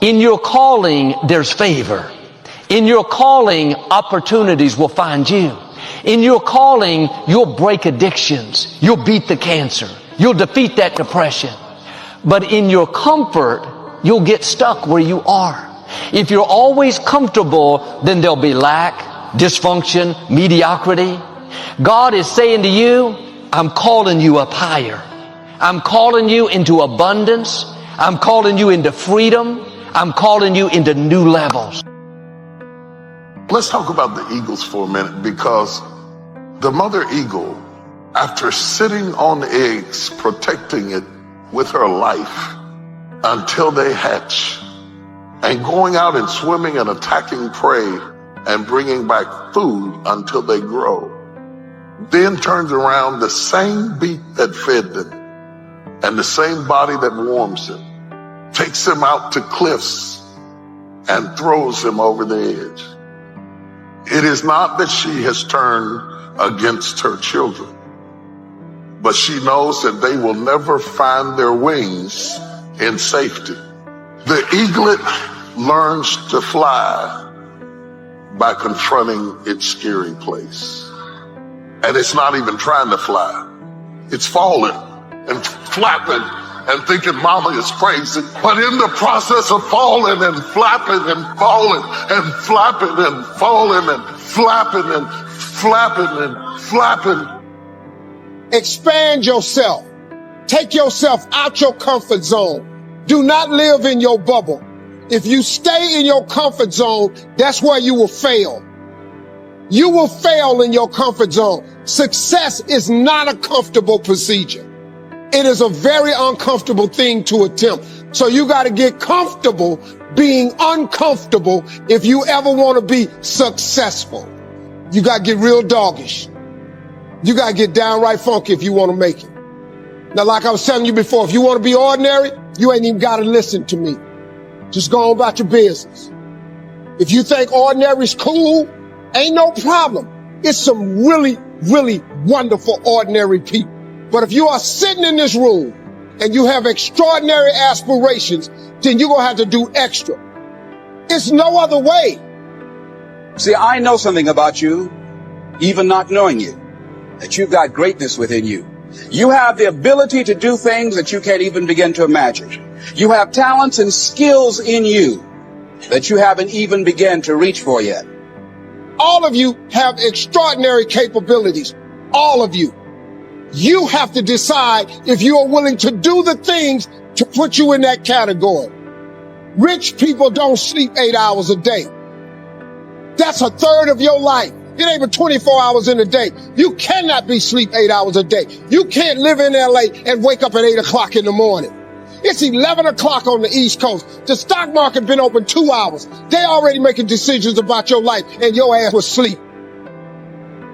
In your calling, there's favor. In your calling, opportunities will find you. In your calling, you'll break addictions. You'll beat the cancer. You'll defeat that depression. But in your comfort, you'll get stuck where you are. If you're always comfortable, then there'll be lack, dysfunction, mediocrity. God is saying to you, I'm calling you up higher. I'm calling you into abundance. I'm calling you into freedom. I'm calling you into new levels. Let's talk about the eagles for a minute, because the mother eagle, after sitting on eggs, protecting it with her life until they hatch, and going out and swimming and attacking prey and bringing back food until they grow, then turns around, the same beak that fed them and the same body that warms them, takes them out to cliffs and throws them over the edge. It is not that she has turned against her children, but she knows that they will never find their wings in safety. The eaglet learns to fly by confronting its scary place. And it's not even trying to fly. It's falling and flapping and thinking mama is crazy. But in the process of falling and flapping and falling and flapping and falling and flapping and flapping and flapping. Expand yourself. Take yourself out your comfort zone. Do not live in your bubble. If you stay in your comfort zone, that's where you will fail. You will fail in your comfort zone. Success is not a comfortable procedure. It is a very uncomfortable thing to attempt. So you got to get comfortable being uncomfortable if you ever want to be successful. You got to get real doggish. You got to get downright funky if you want to make it. Now, like I was telling you before, if you want to be ordinary, you ain't even got to listen to me. Just go on about your business. If you think ordinary is cool, ain't no problem. It's some really, really wonderful ordinary people. But if you are sitting in this room and you have extraordinary aspirations, then you're going to have to do extra. It's no other way. See, I know something about you, even not knowing you, that you've got greatness within you. You have the ability to do things that you can't even begin to imagine. You have talents and skills in you that you haven't even begun to reach for yet. All of you have extraordinary capabilities. All of you. You have to decide if you are willing to do the things to put you in that category. Rich people don't sleep 8 hours a day. That's a third of your life. It ain't but 24 hours in a day. You cannot be sleep 8 hours a day. You can't live in LA and wake up at 8 o'clock in the morning. It's 11 o'clock on the East Coast. The stock market been open 2 hours. They already making decisions about your life and your ass was asleep.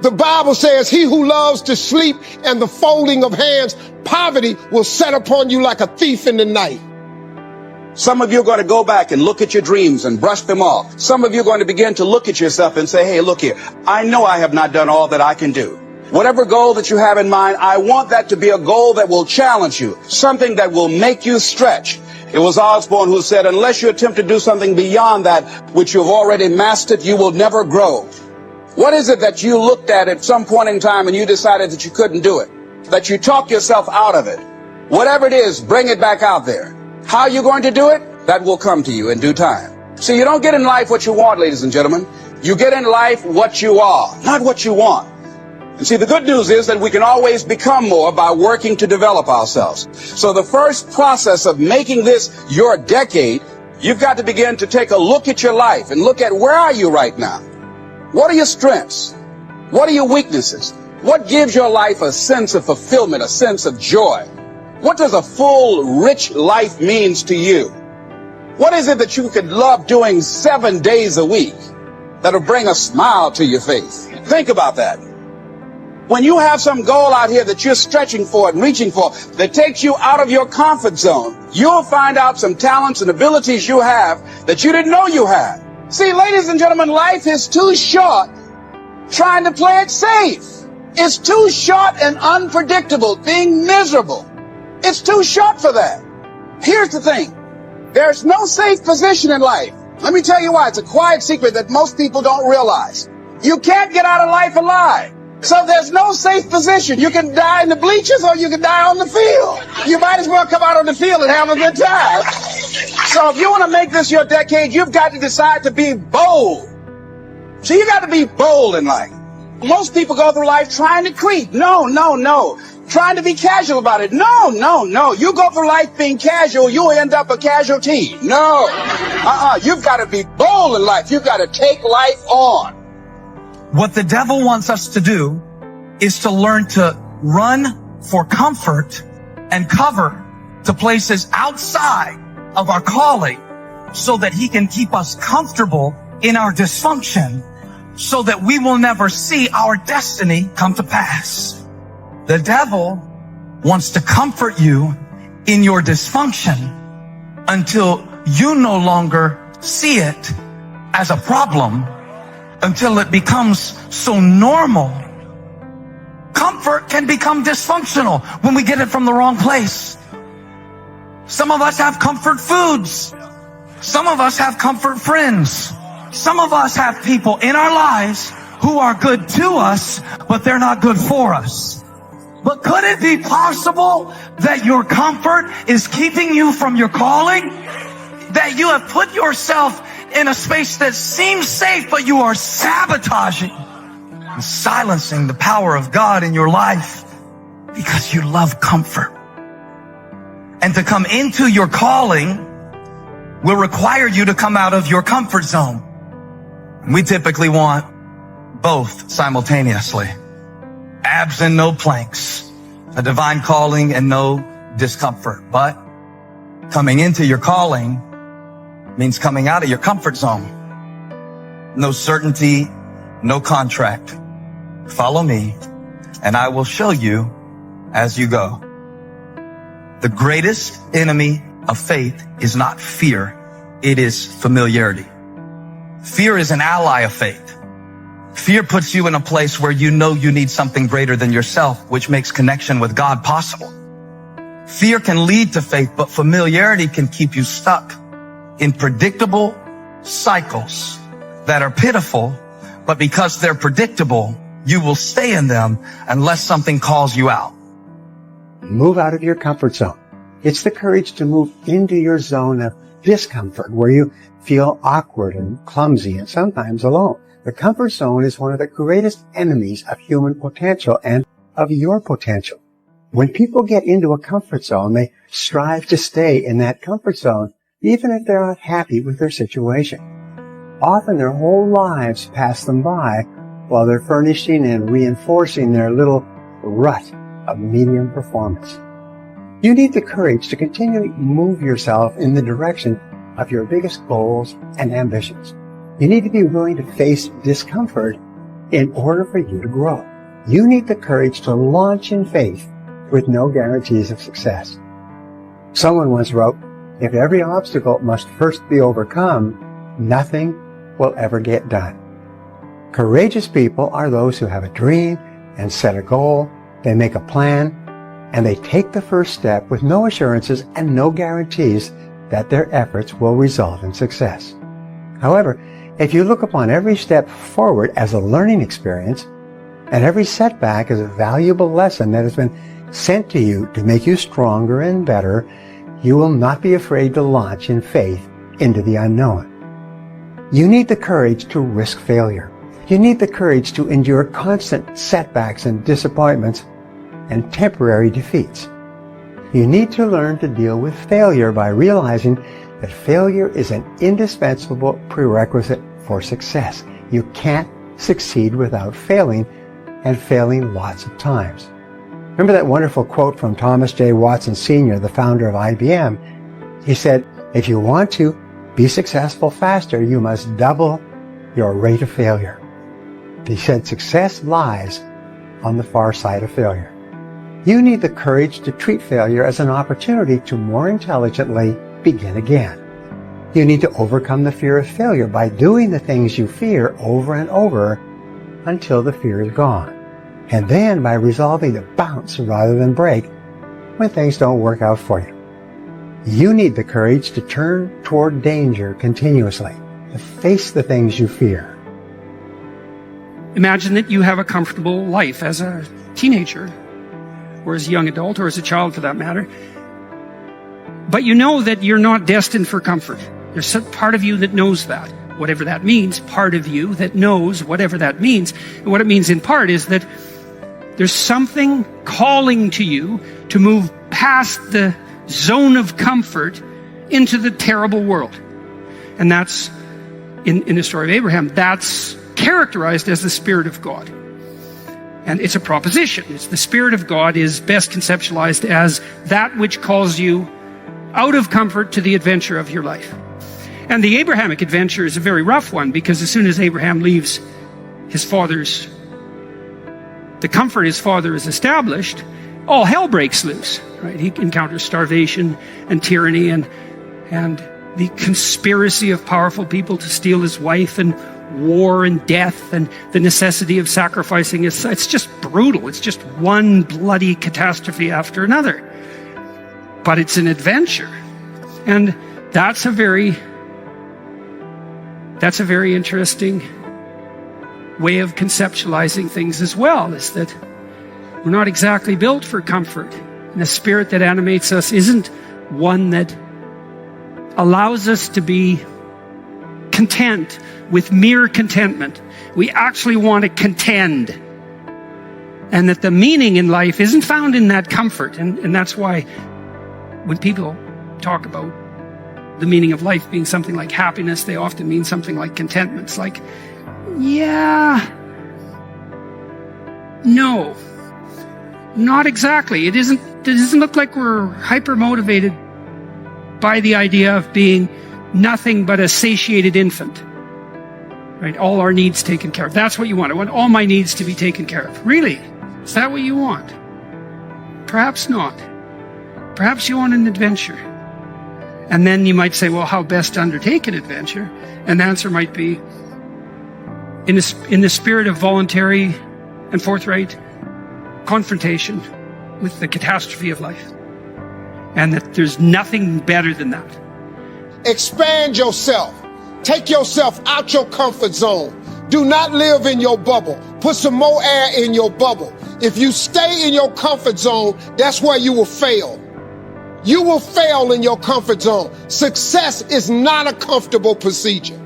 The Bible says, he who loves to sleep and the folding of hands, poverty will set upon you like a thief in the night. Some of you are going to go back and look at your dreams and brush them off. Some of you are going to begin to look at yourself and say, hey, look here, I know I have not done all that I can do. Whatever goal that you have in mind, I want that to be a goal that will challenge you, something that will make you stretch. It was Osborne who said, unless you attempt to do something beyond that which you've already mastered, you will never grow. What is it that you looked at some point in time and you decided that you couldn't do it? That you talk yourself out of it? Whatever it is, bring it back out there. How are you going to do it? That will come to you in due time. See, you don't get in life what you want, ladies and gentlemen. You get in life what you are, not what you want. And see, the good news is that we can always become more by working to develop ourselves. So the first process of making this your decade, you've got to begin to take a look at your life and look at where are you right now? What are your strengths? What are your weaknesses? What gives your life a sense of fulfillment, a sense of joy? What does a full, rich life means to you? What is it that you could love doing 7 days a week that'll bring a smile to your face? Think about that. When you have some goal out here that you're stretching for and reaching for that takes you out of your comfort zone, you'll find out some talents and abilities you have that you didn't know you had. See, ladies and gentlemen, life is too short trying to play it safe. It's too short and unpredictable, being miserable. It's too short for that. Here's the thing. There's no safe position in life. Let me tell you why. It's a quiet secret that most people don't realize. You can't get out of life alive. So there's no safe position. You can die in the bleachers or you can die on the field. You might as well come out on the field and have a good time. So if you want to make this your decade, you've got to decide to be bold. So you got to be bold in life. Most people go through life trying to creep. No. Trying to be casual about it. No. You go through life being casual, you'll end up a casualty. No. You've got to be bold in life. You've got to take life on. What the devil wants us to do is to learn to run for comfort and cover to places outside of our calling so that he can keep us comfortable in our dysfunction so that we will never see our destiny come to pass. The devil wants to comfort you in your dysfunction until you no longer see it as a problem, until it becomes so normal. Comfort can become dysfunctional when we get it from the wrong place. Some of us have comfort foods. Some of us have comfort friends. Some of us have people in our lives who are good to us, but they're not good for us. But could it be possible that your comfort is keeping you from your calling? That you have put yourself in a space that seems safe, but you are sabotaging and silencing the power of God in your life because you love comfort. And to come into your calling will require you to come out of your comfort zone. We typically want both simultaneously. Abs and no planks, a divine calling and no discomfort. But coming into your calling means coming out of your comfort zone. No certainty, no contract. Follow me and I will show you as you go. The greatest enemy of faith is not fear. It is familiarity. Fear is an ally of faith. Fear puts you in a place where you know you need something greater than yourself, which makes connection with God possible. Fear can lead to faith, but familiarity can keep you stuck in predictable cycles that are pitiful, but because they're predictable, you will stay in them unless something calls you out. Move out of your comfort zone. It's the courage to move into your zone of discomfort where you feel awkward and clumsy and sometimes alone. The comfort zone is one of the greatest enemies of human potential and of your potential. When people get into a comfort zone, they strive to stay in that comfort zone, even if they're not happy with their situation. Often their whole lives pass them by while they're furnishing and reinforcing their little rut of medium performance. You need the courage to continually move yourself in the direction of your biggest goals and ambitions. You need to be willing to face discomfort in order for you to grow. You need the courage to launch in faith with no guarantees of success. Someone once wrote, if every obstacle must first be overcome, nothing will ever get done. Courageous people are those who have a dream and set a goal, they make a plan, and they take the first step with no assurances and no guarantees that their efforts will result in success. However, if you look upon every step forward as a learning experience, and every setback as a valuable lesson that has been sent to you to make you stronger and better, you will not be afraid to launch in faith into the unknown. You need the courage to risk failure. You need the courage to endure constant setbacks and disappointments and temporary defeats. You need to learn to deal with failure by realizing that failure is an indispensable prerequisite for success. You can't succeed without failing, and failing lots of times. Remember that wonderful quote from Thomas J. Watson Sr., the founder of IBM? He said, if you want to be successful faster, you must double your rate of failure. He said success lies on the far side of failure. You need the courage to treat failure as an opportunity to more intelligently begin again. You need to overcome the fear of failure by doing the things you fear over and over until the fear is gone. And then by resolving to bounce rather than break when things don't work out for you. You need the courage to turn toward danger continuously, to face the things you fear. Imagine that you have a comfortable life as a teenager, or as a young adult, or as a child for that matter. But you know that you're not destined for comfort. There's some part of you that knows that, whatever that means, part of you that knows whatever that means. And what it means in part is that there's something calling to you to move past the zone of comfort into the terrible world. And that's, in the story of Abraham, that's characterized as the Spirit of God. And it's a proposition. It's the Spirit of God is best conceptualized as that which calls you out of comfort to the adventure of your life. And the Abrahamic adventure is a very rough one, because as soon as Abraham leaves the comfort his father has established, all hell breaks loose, right? He encounters starvation and tyranny and the conspiracy of powerful people to steal his wife, and war and death and the necessity of sacrificing his son. It's just brutal. It's just one bloody catastrophe after another. But it's an adventure. And that's a very interesting way of conceptualizing things as well, is that we're not exactly built for comfort. And the spirit that animates us isn't one that allows us to be content with mere contentment. We actually want to contend. And that the meaning in life isn't found in that comfort. And that's why when people talk about the meaning of life being something like happiness, they often mean something like contentment. It's like, yeah, no, not exactly. It doesn't look like we're hyper motivated by the idea of being nothing but a satiated infant, right? All our needs taken care of. That's what you want. I want all my needs to be taken care of. Really? Is that what you want? Perhaps not. Perhaps you want an adventure. And then you might say, well, how best to undertake an adventure? And the answer might be in the spirit of voluntary and forthright confrontation with the catastrophe of life. And that there's nothing better than that. Expand yourself. Take yourself out your comfort zone. Do not live in your bubble. Put some more air in your bubble. If you stay in your comfort zone, that's where you will fail. You will fail in your comfort zone. Success is not a comfortable procedure.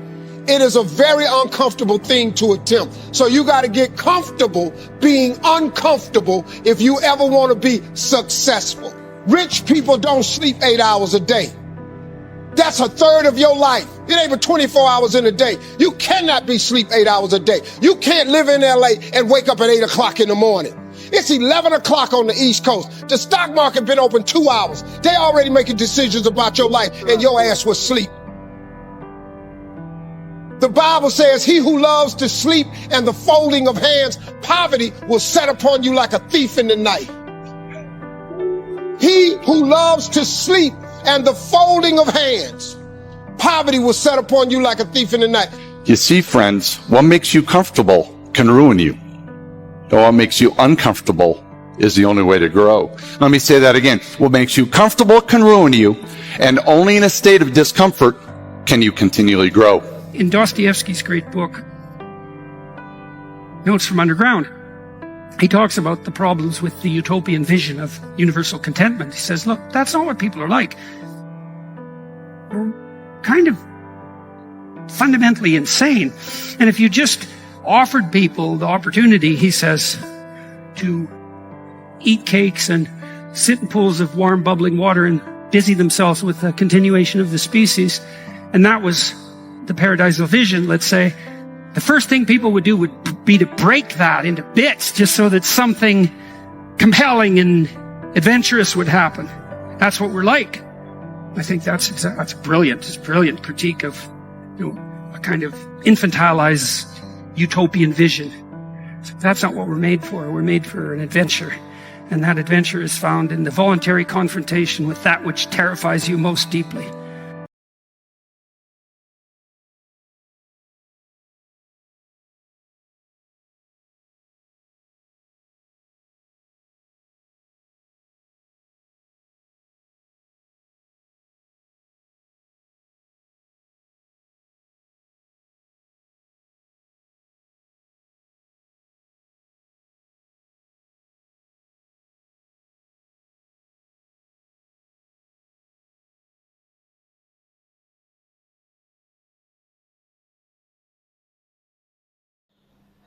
It is a very uncomfortable thing to attempt. So you got to get comfortable being uncomfortable if you ever want to be successful. Rich people don't sleep 8 hours a day. That's a third of your life. It ain't but 24 hours in a day. You cannot be sleep 8 hours a day. You can't live in LA and wake up at 8 o'clock in the morning. It's 11 o'clock on the East Coast. The stock market been open 2 hours. They already making decisions about your life and your ass was asleep. The Bible says, he who loves to sleep and the folding of hands, poverty will set upon you like a thief in the night. He who loves to sleep and the folding of hands, poverty will set upon you like a thief in the night. You see, friends, what makes you comfortable can ruin you. And what makes you uncomfortable is the only way to grow. Let me say that again. What makes you comfortable can ruin you, and only in a state of discomfort can you continually grow. In Dostoevsky's great book, Notes from Underground, he talks about the problems with the utopian vision of universal contentment. He says, look, that's not what people are like. We're kind of fundamentally insane. And if you just offered people the opportunity, he says, to eat cakes and sit in pools of warm bubbling water and busy themselves with the continuation of the species, and that was the paradisal vision, let's say, the first thing people would do would be to break that into bits just so that something compelling and adventurous would happen. That's what we're like. I think that's brilliant. It's a brilliant critique of, a kind of infantilized utopian vision. That's not what we're made for. We're made for an adventure. And that adventure is found in the voluntary confrontation with that which terrifies you most deeply.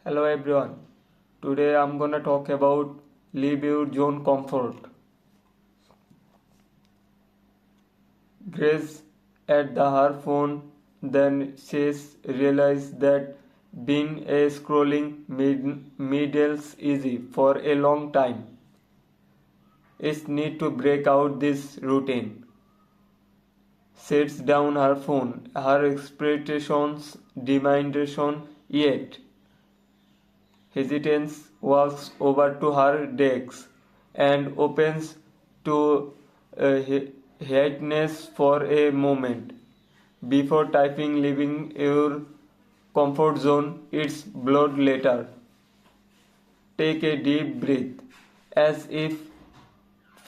Hello everyone. Today I'm gonna talk about leave your zone comfort. Grace at her phone, then she's realized that being a scrolling middles easy for a long time. It's need to break out this routine. Sets down her phone, her expectations diminution yet. Hesitance walks over to her desk and opens to heightness for a moment. Before typing leaving your comfort zone, it's blood letter. Take a deep breath as if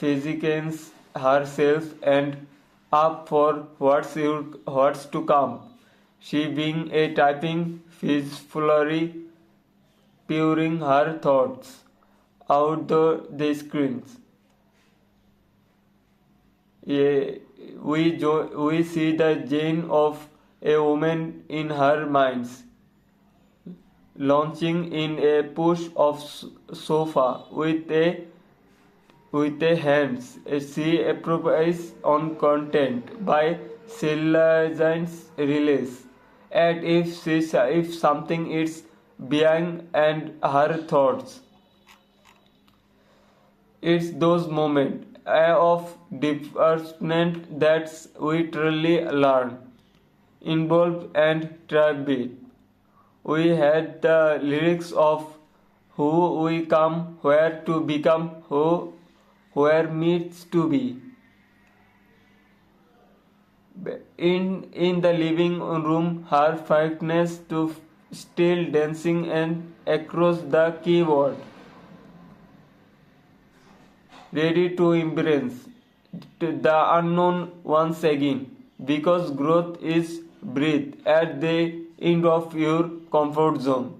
physicals herself and up for what's to come. She being a typing peacefully pouring her thoughts out the screens. We see the Jane of a woman in her minds, launching in a push of sofa with a hands. She approves on content by Silazan's release, and if something is behind and her thoughts. It's those moments of disbursement that we truly learn, involve and tribute. We had the lyrics of who we come, where to become, who, where meets to be. In the living room, her fitness to still dancing and across the keyboard, ready to embrace the unknown once again, because growth is breathed at the end of your comfort zone.